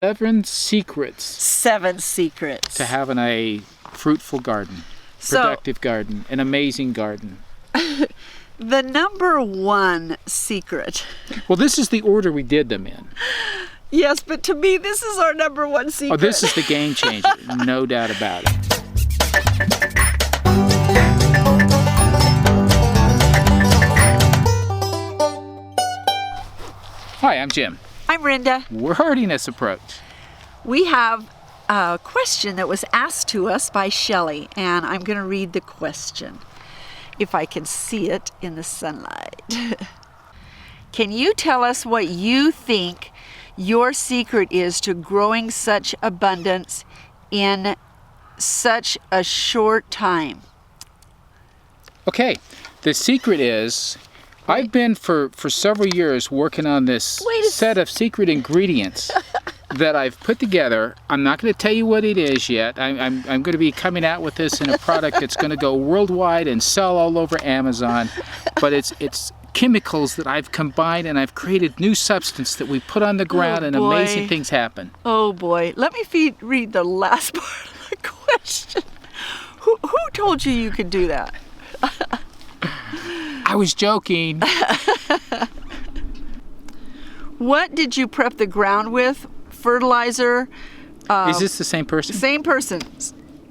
7 secrets. 7 secrets. To having a fruitful garden, productive garden, an amazing garden. The number 1 secret. Well, this is the order we did them in. Yes, but to me, this is our number 1 secret. Oh, this is the game changer, no doubt about it. Hi, I'm Jim. I'm Brenda. We're Heartiness Approach. We have a question that was asked to us by Shelley, and I'm going to read the question, if I can see it in the sunlight. Can you tell us what you think your secret is to growing such abundance in such a short time? Okay, the secret is, I've been for several years working on this set of secret ingredients that I've put together. I'm not going to tell you what it is yet. I'm going to be coming out with this in a product that's going to go worldwide and sell all over Amazon. But it's chemicals that I've combined, and I've created new substance that we put on the ground, and amazing things happen. Oh boy, let me read the last part of the question. Who told you you could do that? I was joking. What did you prep the ground with? Fertilizer? Is this the same person? Same person.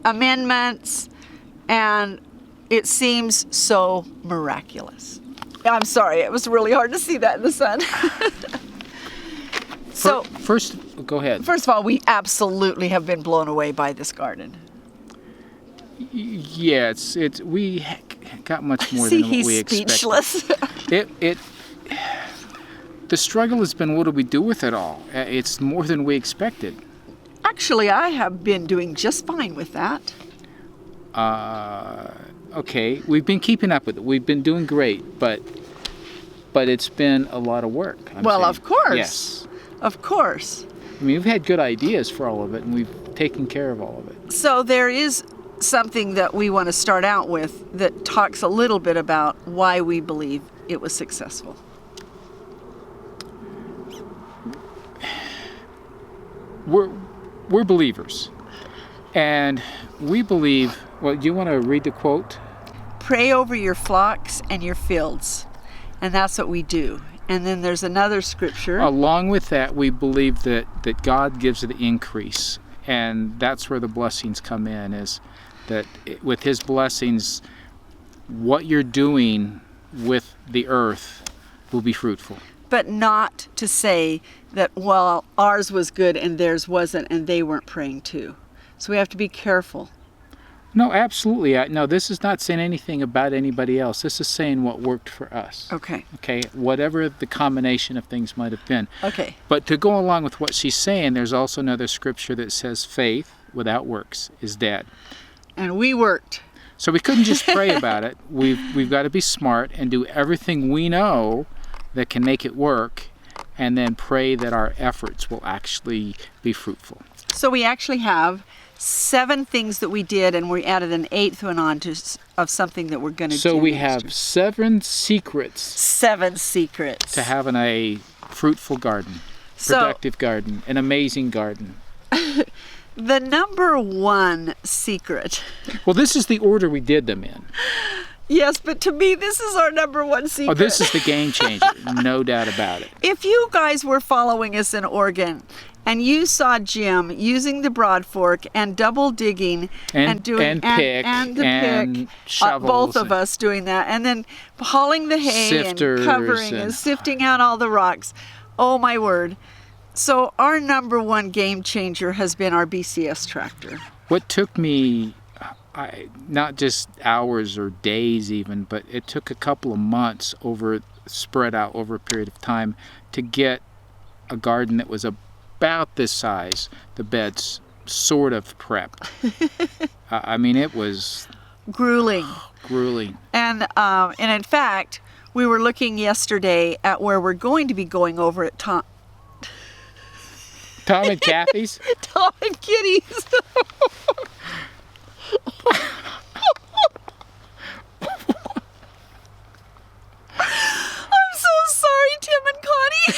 Amendments, and it seems so miraculous. I'm sorry, it was really hard to see that in the sun. So, first, go ahead. First of all, we absolutely have been blown away by this garden. Yeah, we got much more than what we expected. Speechless. The struggle has been, what do we do with it all? It's more than we expected. Actually, I have been doing just fine with that. Okay, we've been keeping up with it. We've been doing great, but it's been a lot of work. Of course. Yes. Of course. I mean, we've had good ideas for all of it, and we've taken care of all of it. So there is something that we want to start out with that talks a little bit about why we believe it was successful. We're believers, and we believe. Well, do you want to read the quote? Pray over your flocks and your fields, and that's what we do. And then there's another scripture. Along with that, we believe that God gives the increase, and that's where the blessings come in, is that with His blessings, what you're doing with the earth will be fruitful. But not to say that, well, ours was good and theirs wasn't, and they weren't praying too. So we have to be careful. No, absolutely. No, this is not saying anything about anybody else. This is saying what worked for us. Okay. Okay, whatever the combination of things might have been. Okay. But to go along with what she's saying, there's also another scripture that says faith without works is dead. And we worked. So we couldn't just pray about it. We've got to be smart and do everything we know that can make it work, and then pray that our efforts will actually be fruitful. So we actually have 7 things that we did, and we added an 8th one on of something that we're going to do. So we have 7 secrets. 7 secrets. To having a fruitful garden, productive garden, an amazing garden. The number 1 secret. Well, this is the order we did them in. Yes, but to me, this is our number 1 secret. Oh, this is the game changer, no doubt about it. If you guys were following us in Oregon, and you saw Jim using the broad fork and double digging and doing and shovels, both of us doing that, and then hauling the hay sifters and covering and sifting out all the rocks. Oh my word. So our number 1 game changer has been our BCS tractor. What took me, not just hours or days even, but it took a couple of months spread out over a period of time to get a garden that was about this size, the beds sort of prepped. I mean, it was grueling. And in fact, we were looking yesterday at where we're going to be going over at Tom and Kathy's. Tom and Kitty's. I'm so sorry, Tim and Connie.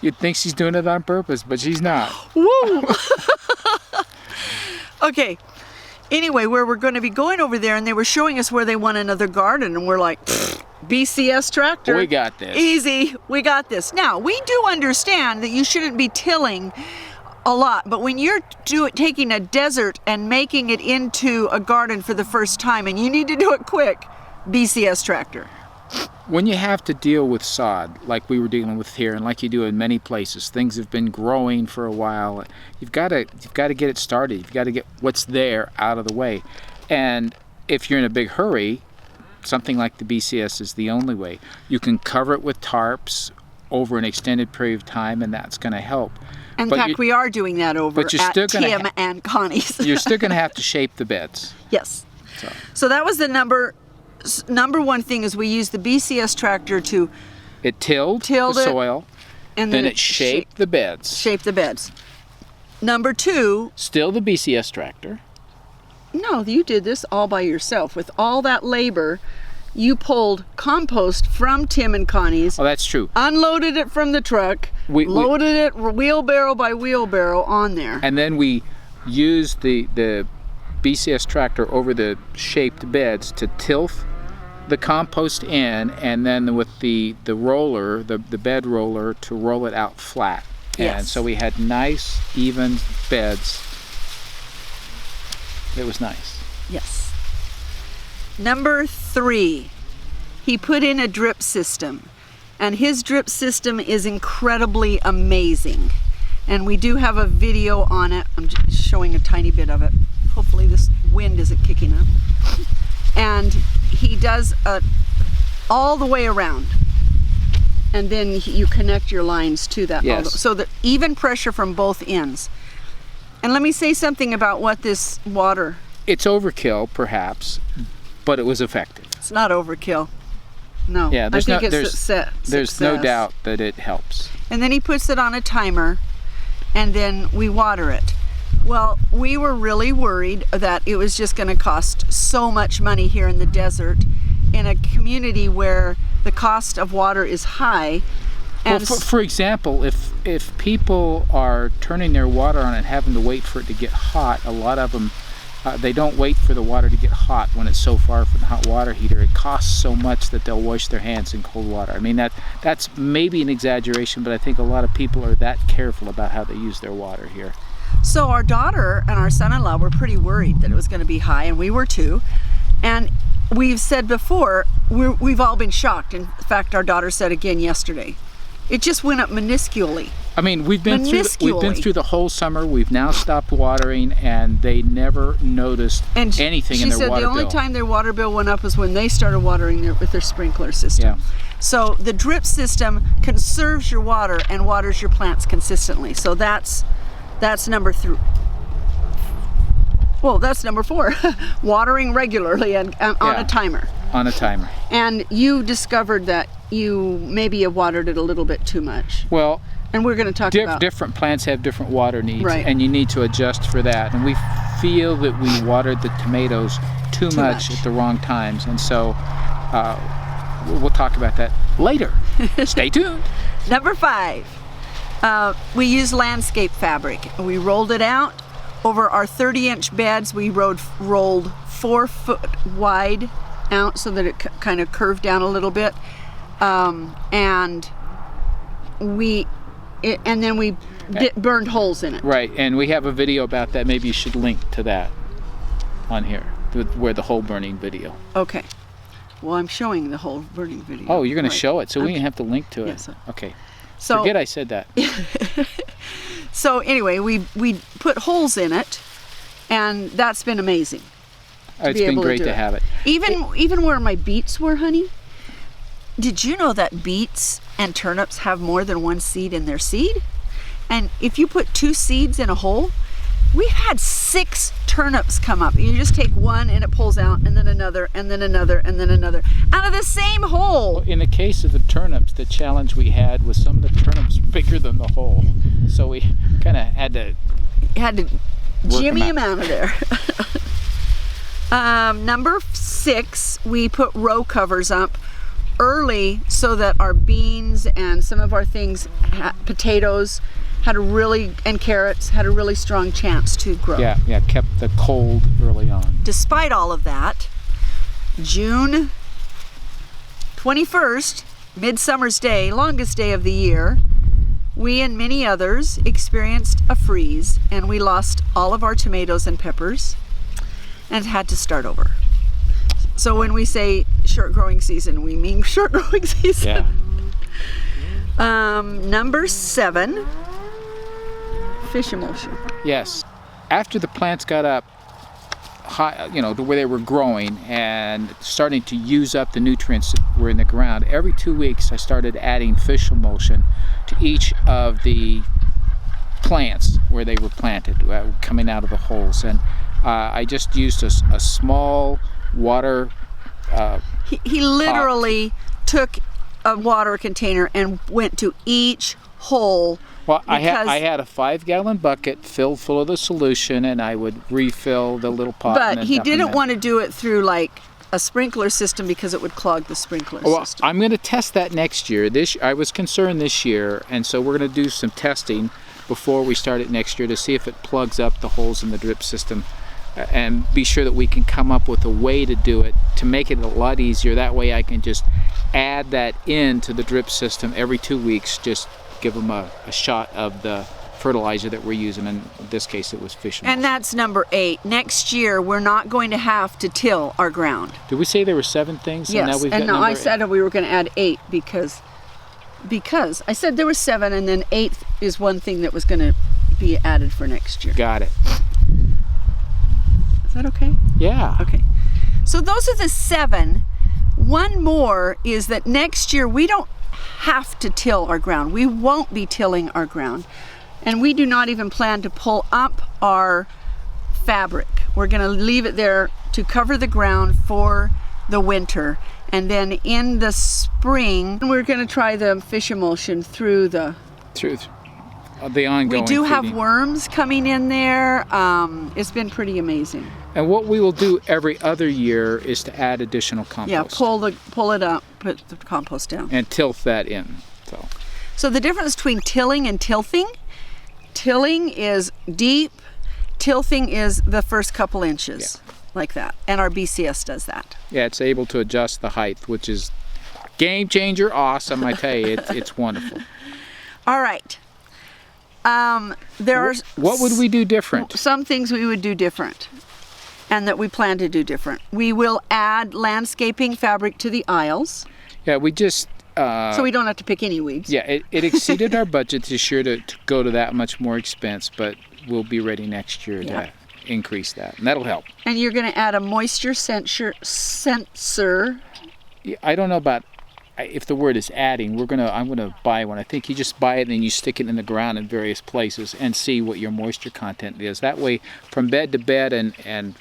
You'd think she's doing it on purpose, but she's not. Woo! Okay. Anyway, where we're going to be going over there, and they were showing us where they want another garden, and we're like, BCS tractor. We got this. Easy. We got this. Now, we do understand that you shouldn't be tilling a lot, but when you're taking a desert and making it into a garden for the first time, and you need to do it quick, BCS tractor. When you have to deal with sod, like we were dealing with here, and like you do in many places, things have been growing for a while. You've got to get it started. You've got to get what's there out of the way. And if you're in a big hurry, something like the BCS is the only way. You can cover it with tarps over an extended period of time, and that's going to help. In fact, we are doing that over at Tim and Connie's. You're still going to have to shape the beds. Yes. So that was the number one thing, is we used the BCS tractor to... It tilled the soil, and then it shaped the beds. Shaped the beds. Number 2... Still the BCS tractor. No, you did this all by yourself. With all that labor, you pulled compost from Tim and Connie's. Oh, that's true. Unloaded it from the truck, loaded it wheelbarrow by wheelbarrow on there. And then we used the BCS tractor over the shaped beds to tilt the compost in, and then with the roller, the bed roller, to roll it out flat. Yes. And so we had nice, even beds. It was nice. Yes. Number 3, he put in a drip system, and his drip system is incredibly amazing. And we do have a video on it. I'm just showing a tiny bit of it. Hopefully this wind isn't kicking up. And he does all the way around. And then you connect your lines to that. Yes. So the even pressure from both ends. And let me say something about what this water... It's overkill, perhaps, but it was effective. It's not overkill. No. Yeah, there's no doubt that it helps. And then he puts it on a timer, and then we water it. Well, we were really worried that it was just going to cost so much money here in the desert, in a community where the cost of water is high. And well, for example, if people are turning their water on and having to wait for it to get hot, a lot of them, they don't wait for the water to get hot when it's so far from the hot water heater. It costs so much that they'll wash their hands in cold water. I mean, that's maybe an exaggeration, but I think a lot of people are that careful about how they use their water here. So our daughter and our son-in-law were pretty worried that it was going to be high, and we were too. And we've said before, we've all been shocked. In fact, our daughter said again yesterday, it just went up minusculely. I mean, we've been through the whole summer. We've now stopped watering, and they never noticed anything in their water bill. She said the only time their water bill went up was when they started watering with their sprinkler system. Yeah. So the drip system conserves your water and waters your plants consistently. So that's number 3. Well, that's number 4. Watering regularly and on a timer. On a timer. And you discovered that you maybe have watered it a little bit too much. Well, and we're going to talk about different plants have different water needs, right, and you need to adjust for that. And we feel that we watered the tomatoes too much at the wrong times, and so we'll talk about that later. Stay tuned. Number 5, we used landscape fabric. We rolled it out over our 30-inch beds. We rolled 4 foot wide out so that it kind of curved down a little bit, and then we burned holes in it. Right, and we have a video about that. Maybe you should link to that on here, where the hole burning video. Okay. Well, I'm showing the whole burning video. Oh, you're going to show it, so we have to link to it. Yes. Okay. So, forget I said that. So anyway, we put holes in it, and that's been amazing. It's been great to have it. Even where my beets were, honey. Did you know that beets and turnips have more than one seed in their seed? And if you put 2 seeds in a hole, we've had 6 turnips come up. You just take one and it pulls out, and then another, and then another, and then another, out of the same hole. Well, in the case of the turnips, the challenge we had was some of the turnips bigger than the hole. So we kind of had to jimmy them out of there. Number 6, we put row covers up early so that our beans and some of our things, potatoes, and carrots had a really strong chance to grow. Yeah, kept the cold early on. Despite all of that, June 21st, Midsummer's Day, longest day of the year, we and many others experienced a freeze, and we lost all of our tomatoes and peppers and had to start over. So when we say short growing season, we mean short growing season. Yeah. Number 7, fish emulsion. Yes. After the plants got up high, to where they were growing and starting to use up the nutrients that were in the ground, every 2 weeks I started adding fish emulsion to each of the plants where they were planted, coming out of the holes. And I just used a small water He literally took a water container and went to each hole. Well, I had a 5-gallon bucket filled full of the solution, and I would refill the little pot. But he didn't want to do it through like a sprinkler system because it would clog the sprinkler system. I'm going to test that next year. I was concerned this year, and so we're going to do some testing before we start it next year to see if it plugs up the holes in the drip system, and be sure that we can come up with a way to do it to make it a lot easier. That way I can just add that into the drip system every 2 weeks, just give them a shot of the fertilizer that we're using. In this case it was fish emulsion. And that's number 8. Next year we're not going to have to till our ground. Did we say there were 7 things? Yes, and now I said we were going to add 8 because I said there were 7, and then 8th is one thing that was going to be added for next year. Got it. Is that okay? Yeah. Okay. So those are the 7. One more is that next year we don't have to till our ground. We won't be tilling our ground. And we do not even plan to pull up our fabric. We're going to leave it there to cover the ground for the winter. And then in the spring, we're going to try the fish emulsion through the ongoing We do have feeding. worms coming in there. It's been pretty amazing. And what we will do every other year is to add additional compost. Yeah, pull it up, put the compost down. And tilt that in. So the difference between tilling and tilthing is deep, tilthing is the first couple inches, like that. And our BCS does that. Yeah, it's able to adjust the height, which is game changer awesome. I tell you, it's wonderful. All right. What would we do different? Some things we would do different, and that we plan to do different. We will add landscaping fabric to the aisles. Yeah, we just... so we don't have to pick any weeds. Yeah, it exceeded our budget this year to go to that much more expense, but we'll be ready next year to increase that, and that'll help. And you're going to add a moisture sensor. I don't know about if the word is adding. I'm gonna buy one. I think you just buy it and then you stick it in the ground in various places and see what your moisture content is. That way, from bed to bed and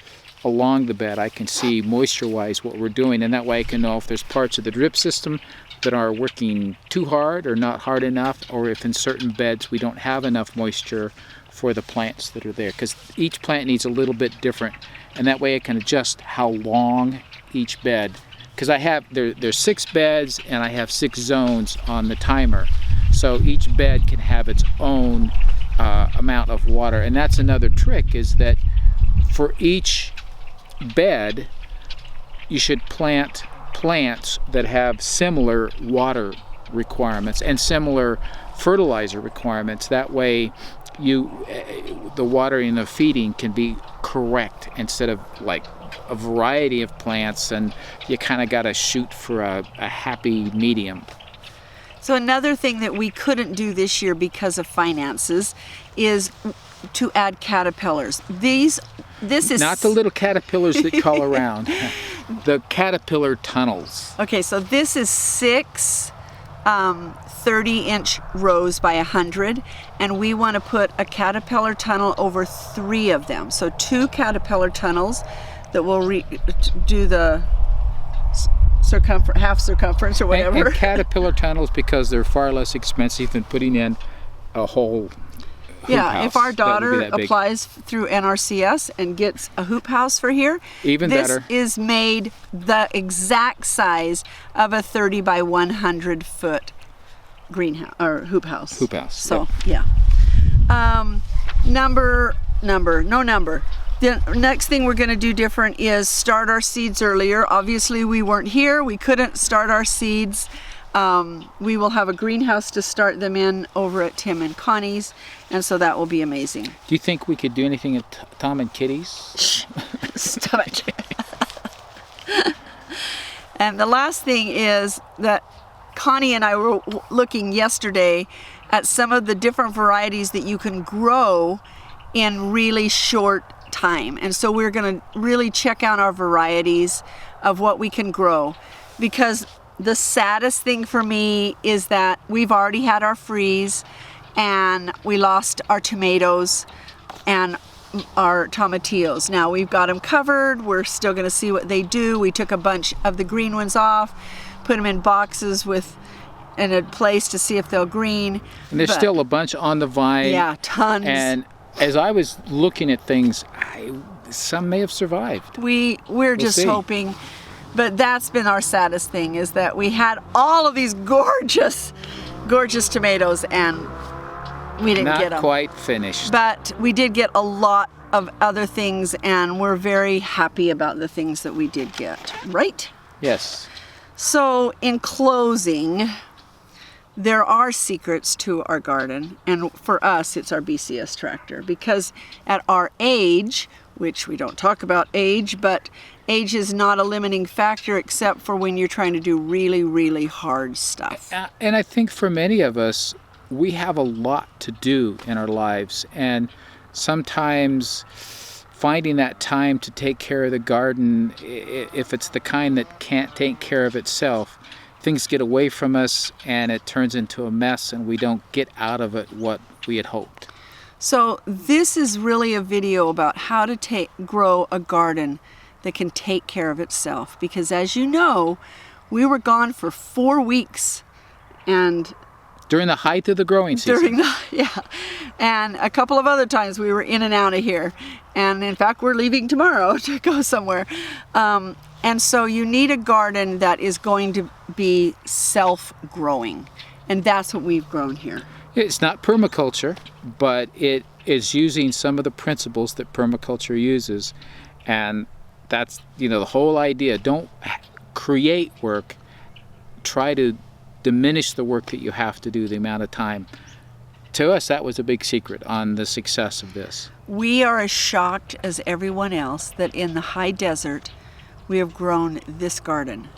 along the bed, I can see moisture-wise what we're doing, and that way I can know if there's parts of the drip system that are working too hard or not hard enough, or if in certain beds we don't have enough moisture for the plants that are there, because each plant needs a little bit different, and that way I can adjust how long each bed, because there's 6 beds and I have 6 zones on the timer, so each bed can have its own amount of water. And that's another trick, is that for each bed you should plant plants that have similar water requirements and similar fertilizer requirements. That way the watering and the feeding can be correct, instead of like a variety of plants, and you kind of got to shoot for a happy medium. So another thing that we couldn't do this year because of finances is to add caterpillars. This is not the little caterpillars that crawl around. The caterpillar tunnels. Okay, so this is 6 30-inch rows by 100, and we want to put a caterpillar tunnel over 3 of them. So 2 caterpillar tunnels that will do the half circumference or whatever. And caterpillar tunnels, because they're far less expensive than putting in a whole Yeah, if our That would be daughter that big. applies through NRCS and gets a hoop house for here, Even better. This is made the exact size of a 30 by 100 foot greenhouse or hoop house. Hoop house. So yeah. No number. The next thing we're going to do different is start our seeds earlier. Obviously, we weren't here. We couldn't start our seeds. We will have a greenhouse to start them in over at Tim and Connie's, and so that will be amazing. Do you think we could do anything at Tom and Kitty's? Stop it. And the last thing is that Connie and I were looking yesterday at some of the different varieties that you can grow in really short time. And so we're going to really check out our varieties of what we can grow, because the saddest thing for me is that we've already had our freeze and we lost our tomatoes and our tomatillos. Now we've got them covered. We're still going to see what they do. We took a bunch of the green ones off, put them in boxes in a place to see if they'll green. And there's still a bunch on the vine. Yeah, tons. And as I was looking at things, some may have survived. We're just hoping. But that's been our saddest thing, is that we had all of these gorgeous tomatoes and we didn't get them. Not quite finished. But we did get a lot of other things, and we're very happy about the things that we did get, right? Yes. So in closing, there are secrets to our garden, and for us it's our BCS tractor, because at our age, which we don't talk about age, but age is not a limiting factor except for when you're trying to do really, really hard stuff. And I think for many of us, we have a lot to do in our lives, and sometimes finding that time to take care of the garden, if it's the kind that can't take care of itself, things get away from us and it turns into a mess and we don't get out of it what we had hoped. So this is really a video about how to grow a garden that can take care of itself, because as you know, we were gone for 4 weeks, and during the height of the growing season. And a couple of other times we were in and out of here, and in fact we're leaving tomorrow to go somewhere. And so you need a garden that is going to be self-growing, and that's what we've grown here. It's not permaculture, but it is using some of the principles that permaculture uses, and that's, the whole idea. Don't create work, try to diminish the work that you have to do, the amount of time. To us, that was a big secret on the success of this. We are as shocked as everyone else that in the high desert we have grown this garden,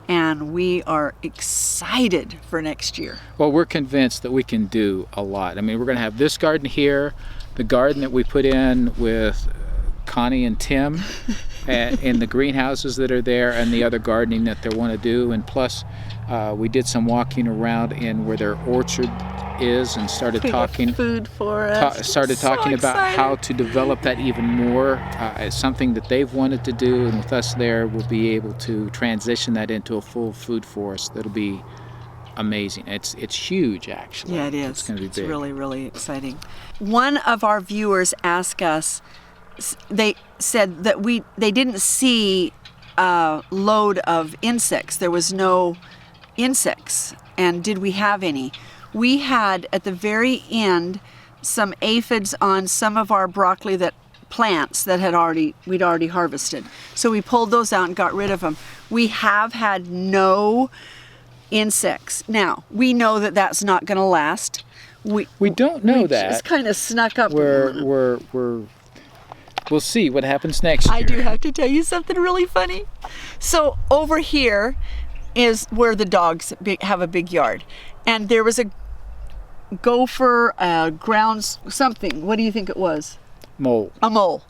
and we are excited for next year. Well, we're convinced that we can do a lot. I mean, we're going to have this garden here, the garden that we put in with Connie and Tim, and in the greenhouses that are there, and the other gardening that they want to do. And plus, we did some walking around in where their orchard is and started talking food for us. Started talking about how to develop that even more as something that they've wanted to do, and with us there, we'll be able to transition that into a full food forest that'll be amazing. It's huge, actually. Yeah, it is. It's going to be big. Really, really exciting. One of our viewers asked us. They said that they didn't see a load of insects. There was no insects. And did we have any? We had at the very end some aphids on some of our broccoli plants that we'd already harvested. So we pulled those out and got rid of them. We have had no insects. Now, we know that that's not going to last. We don't know that. Just kind of snuck up. We'll see what happens next year. I do have to tell you something really funny. So over here is where the dogs have a big yard. And there was a gopher, grounds, something. What do you think it was? Mole. A mole.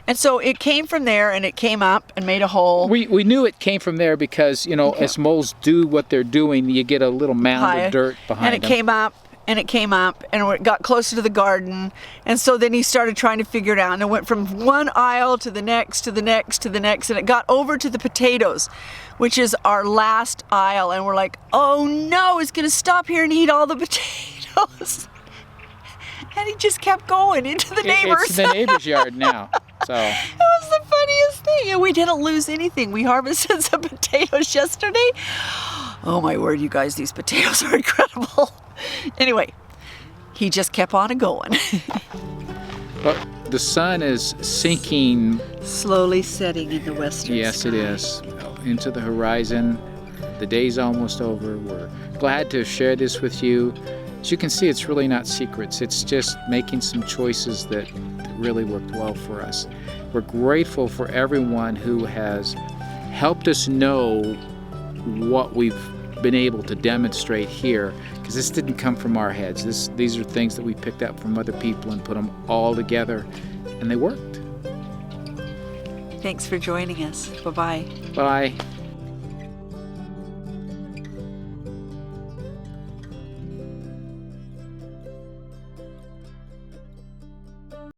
And so it came from there, and it came up and made a hole. We knew it came from there because, as moles do what they're doing, you get a little mound of dirt behind them. And it came up, and it came up, and it got closer to the garden. And so then he started trying to figure it out, and it went from one aisle to the next, to the next, to the next, and it got over to the potatoes, which is our last aisle. And we're like, oh no, it's going to stop here and eat all the potatoes. And he just kept going into the neighbors. It's the neighbor's yard now. So It was the funniest thing. And we didn't lose anything. We harvested some potatoes yesterday. Oh my word, you guys, these potatoes are incredible. Anyway, he just kept on going. but the sun is sinking. Slowly setting in the western Yes, sky. it is. Into the horizon. The day's almost over. We're glad to share this with you. As you can see, it's really not secrets. It's just making some choices that really worked well for us. We're grateful for everyone who has helped us know what we've been able to demonstrate here, because this didn't come from our heads. These are things that we picked up from other people and put them all together, and they worked. Thanks for joining us. Bye-bye. Bye.